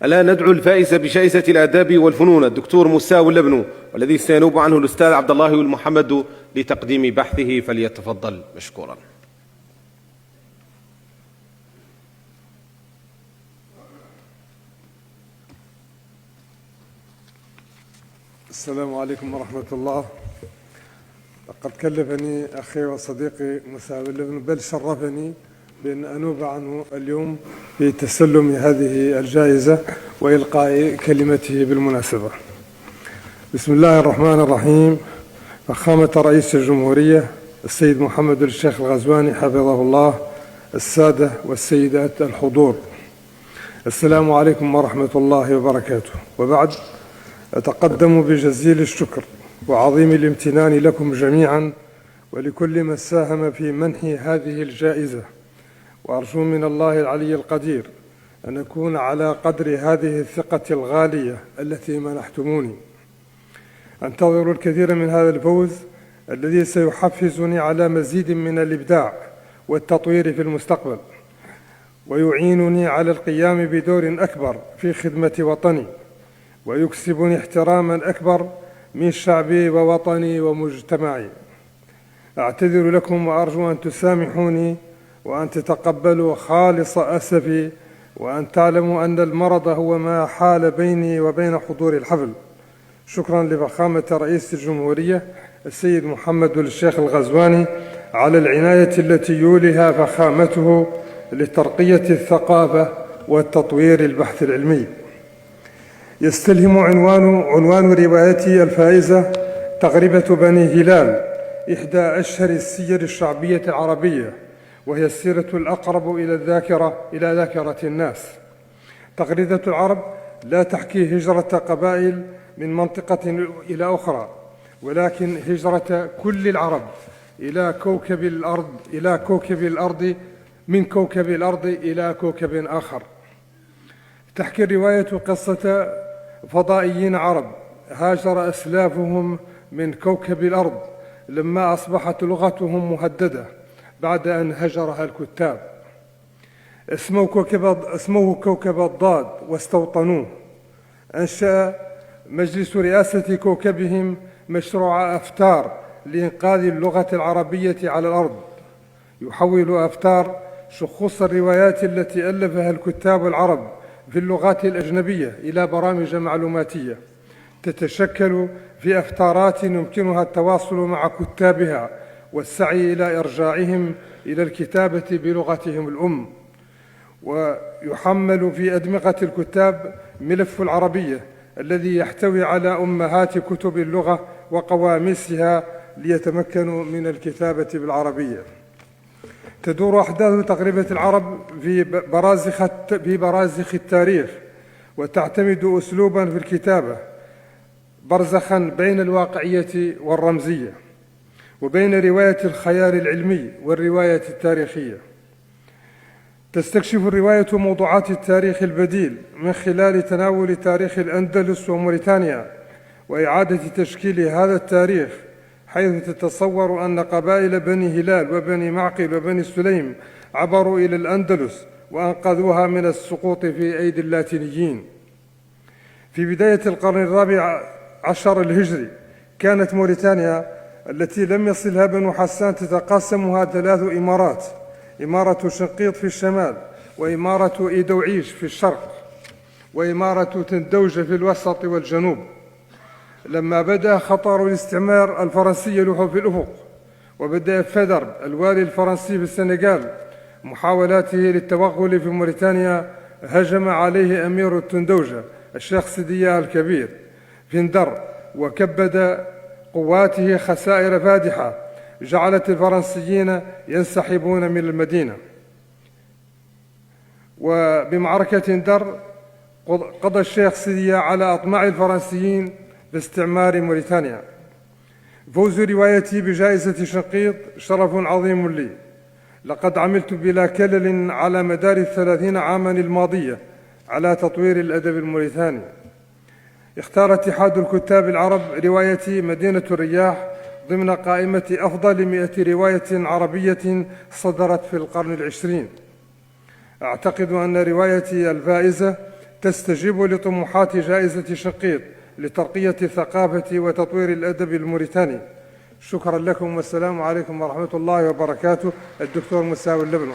الآن ندعو الفائز بجائزة الآداب والفنون الدكتور موسى واللبنو، والذي سينوب عنه الأستاذ عبد الله المحمد لتقديم بحثه، فليتفضل مشكورا. السلام عليكم ورحمة الله. لقد كلفني أخي وصديقي موسى واللبنو، بل شرفني بأن أنوب عنه اليوم بتسلم هذه الجائزة وإلقاء كلمته بالمناسبة. بسم الله الرحمن الرحيم. فخامة رئيس الجمهورية السيد محمد الشيخ الغزواني حفظه الله، السادة والسيدات الحضور، السلام عليكم ورحمة الله وبركاته. وبعد، أتقدم بجزيل الشكر وعظيم الامتنان لكم جميعا ولكل من ساهم في منح هذه الجائزة، وأرجو من الله العلي القدير أن أكون على قدر هذه الثقة الغالية التي منحتموني. أنتظر الكثير من هذا الفوز الذي سيحفزني على مزيد من الإبداع والتطوير في المستقبل، ويعينني على القيام بدور أكبر في خدمة وطني، ويكسبني احتراما أكبر من شعبي ووطني ومجتمعي. أعتذر لكم وأرجو أن تسامحوني وأن تتقبلوا خالص أسفي، وأن تعلموا أن المرض هو ما حال بيني وبين حضور الحفل. شكرا لفخامة رئيس الجمهورية السيد محمد الشيخ الغزواني على العناية التي يوليها فخامته لترقية الثقافة والتطوير البحث العلمي. يستلهم عنوان روايتي الفائزة تغربة بني هلال، إحدى أشهر السير الشعبية العربية، وهي السيرة الأقرب إلى ذاكرة الناس. تغريدة العرب لا تحكي هجرة قبائل من منطقة إلى أخرى، ولكن هجرة كل العرب إلى كوكب الأرض من كوكب الأرض إلى كوكب آخر. تحكي الرواية قصة فضائيين عرب هاجر أسلافهم من كوكب الأرض لما أصبحت لغتهم مهددة بعد أن هجرها الكتاب. اسموه كوكب الضاد واستوطنوه. أنشأ مجلس رئاسة كوكبهم مشروع أفتار لإنقاذ اللغة العربية على الأرض، يحول أفتار شخوص الروايات التي ألفها الكتاب العرب في اللغات الأجنبية إلى برامج معلوماتية تتشكل في أفتارات يمكنها التواصل مع كتابها والسعي إلى إرجاعهم إلى الكتابة بلغتهم الأم. ويحمل في أدمغة الكتاب ملف العربية الذي يحتوي على أمهات كتب اللغة وقواميسها ليتمكنوا من الكتابة بالعربية. تدور أحداث تغربة العرب في برازخ التاريخ، وتعتمد أسلوبا في الكتابة برزخا بين الواقعية والرمزية، وبين رواية الخيال العلمي والرواية التاريخية. تستكشف الرواية موضوعات التاريخ البديل من خلال تناول تاريخ الأندلس وموريتانيا وإعادة تشكيل هذا التاريخ، حيث تتصور أن قبائل بني هلال وبني معقل وبني سليم عبروا إلى الأندلس وأنقذوها من السقوط في أيدي اللاتينيين. في بداية القرن الرابع عشر الهجري كانت موريتانيا التي لم يصلها بنو حسان تتقاسمها 3 إمارات: إمارة شنقيط في الشمال، وإمارة إيدوعيش في الشرق، وإمارة تندوجة في الوسط والجنوب. لما بدأ خطر الاستعمار الفرنسي يلوح في الأفق، وبدأ فدر الوالي الفرنسي في السنغال محاولاته للتوغل في موريتانيا، هجم عليه أمير التندوجة الشيخ سيدية الكبير فندر، وكبد قواته خسائر فادحة جعلت الفرنسيين ينسحبون من المدينة. وبمعركة در قضى الشيخ سيدية على أطماع الفرنسيين باستعمار موريتانيا. فوز روايتي بجائزة شنقيط شرف عظيم لي. لقد عملت بلا كلل على مدار 30 عاما الماضية على تطوير الأدب الموريتاني. اختار اتحاد الكتاب العرب روايتي مدينة الرياح ضمن قائمة أفضل 100 رواية عربية صدرت في القرن العشرين. أعتقد أن روايتي الفائزة تستجيب لطموحات جائزة شنقيط لترقية ثقافة وتطوير الأدب الموريتاني. شكرا لكم والسلام عليكم ورحمة الله وبركاته. الدكتور مساوي اللبنو.